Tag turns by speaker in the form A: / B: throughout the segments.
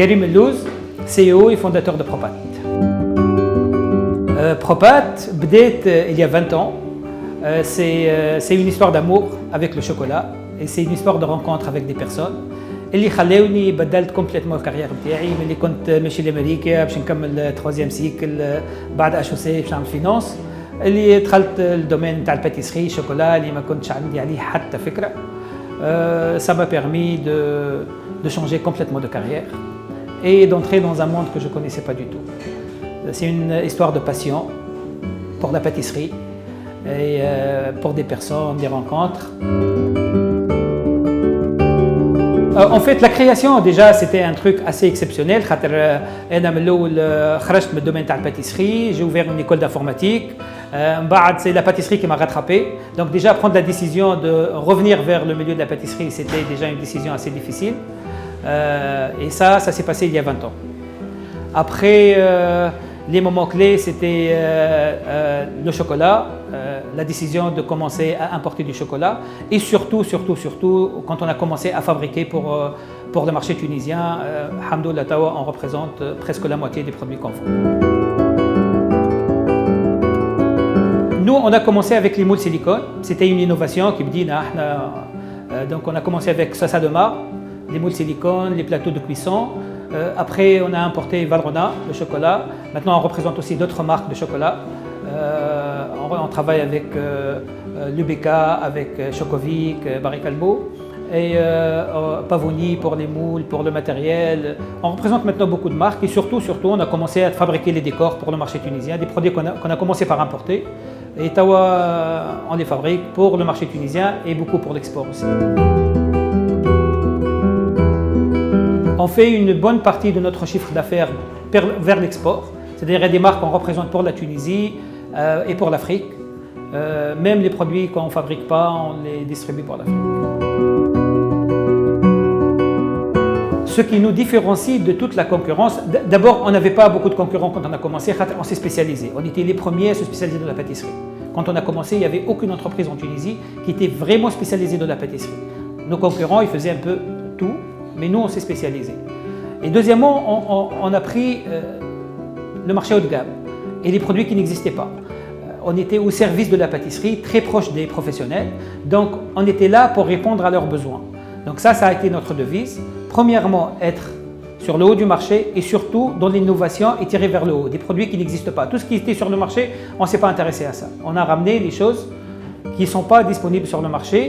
A: Karim Ellouz, CEO et fondateur de Propat. Propat, il y a 20 ans, c'est une histoire d'amour avec le chocolat et c'est une histoire de rencontre avec des personnes. اللي خلاوني بدلت كومبليتمون الكارير نتاعي ملي كنت ماشي لامريكا باش نكمل 3 سيكل بعد HEC باش نعمل فينانس اللي دخلت الدومين نتاع الباتيسري شوكولا اللي ما كنتش عندي عليه حتى فكره. Ça m'a permis de changer complètement de carrière et d'entrer dans un monde que je ne connaissais pas du tout. C'est une histoire de passion pour la pâtisserie et pour des personnes, des rencontres. En fait, la création, déjà, c'était un truc assez exceptionnel. خرجت من الدومين تاع الباتيسري, j'ai ouvert une école d'informatique. C'est la pâtisserie qui m'a rattrapé. Donc déjà, prendre la décision de revenir vers le milieu de la pâtisserie, c'était déjà une décision assez difficile. Et ça s'est passé il y a 20 ans. Après, les moments clés, c'était le chocolat, la décision de commencer à importer du chocolat et surtout, quand on a commencé à fabriquer pour le marché tunisien, alhamdoulilah, on représente presque la moitié des produits qu'on vend. Nous, on a commencé avec les moules silicone. C'était une innovation qui me dit, donc on a commencé avec Sasa de Mar, les moules silicone, les plateaux de cuisson. Après, on a importé Valrhona, le chocolat. Maintenant, on représente aussi d'autres marques de chocolat. On travaille avec l'UBK, avec Chocovic, Barry Callebaut et Pavoni pour les moules, pour le matériel. On représente maintenant beaucoup de marques et surtout, on a commencé à fabriquer les décors pour le marché tunisien, des produits qu'on a commencé par importer. Et Tawa, on les fabrique pour le marché tunisien et beaucoup pour l'export aussi. On fait une bonne partie de notre chiffre d'affaires vers l'export, c'est-à-dire des marques qu'on représente pour la Tunisie et pour l'Afrique. Même les produits qu'on ne fabrique pas, on les distribue pour l'Afrique. Ce qui nous différencie de toute la concurrence, d'abord on n'avait pas beaucoup de concurrents quand on a commencé, on s'est spécialisé. On était les premiers à se spécialiser dans la pâtisserie. Quand on a commencé, il n'y avait aucune entreprise en Tunisie qui était vraiment spécialisée dans la pâtisserie. Nos concurrents, ils faisaient un peu tout. Mais nous, on s'est spécialisé. Et deuxièmement, on a pris le marché haut de gamme et les produits qui n'existaient pas. On était au service de la pâtisserie, très proche des professionnels. Donc, on était là pour répondre à leurs besoins. Donc ça a été notre devise. Premièrement, être sur le haut du marché et surtout dans l'innovation et tirer vers le haut. Des produits qui n'existent pas. Tout ce qui était sur le marché, on ne s'est pas intéressé à ça. On a ramené les choses qui ne sont pas disponibles sur le marché.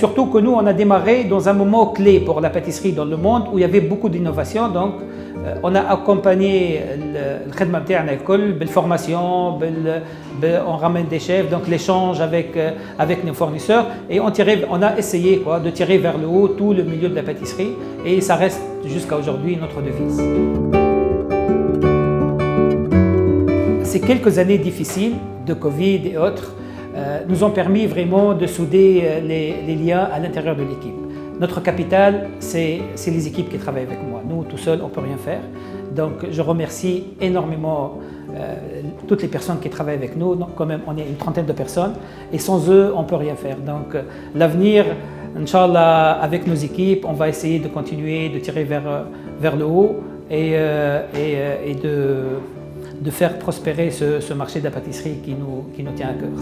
A: Surtout que nous, on a démarré dans un moment clé pour la pâtisserie dans le monde où il y avait beaucoup d'innovation. Donc, on a accompagné le khidma نتاعنا الكل بالformation, on ramène des chefs, donc l'échange avec nos fournisseurs et on a essayé de tirer vers le haut tout le milieu de la pâtisserie et ça reste jusqu'à aujourd'hui notre devise. Ces quelques années difficiles de Covid et autres nous ont permis vraiment de souder les liens à l'intérieur de l'équipe. Notre capital, c'est les équipes qui travaillent avec moi. Nous, tout seuls, on ne peut rien faire. Donc, je remercie énormément toutes les personnes qui travaillent avec nous. Donc, quand même, on est une trentaine de personnes et sans eux, on ne peut rien faire. Donc, l'avenir, Inch'Allah, avec nos équipes, on va essayer de continuer de tirer vers le haut et de faire prospérer ce marché de la pâtisserie qui nous tient à cœur.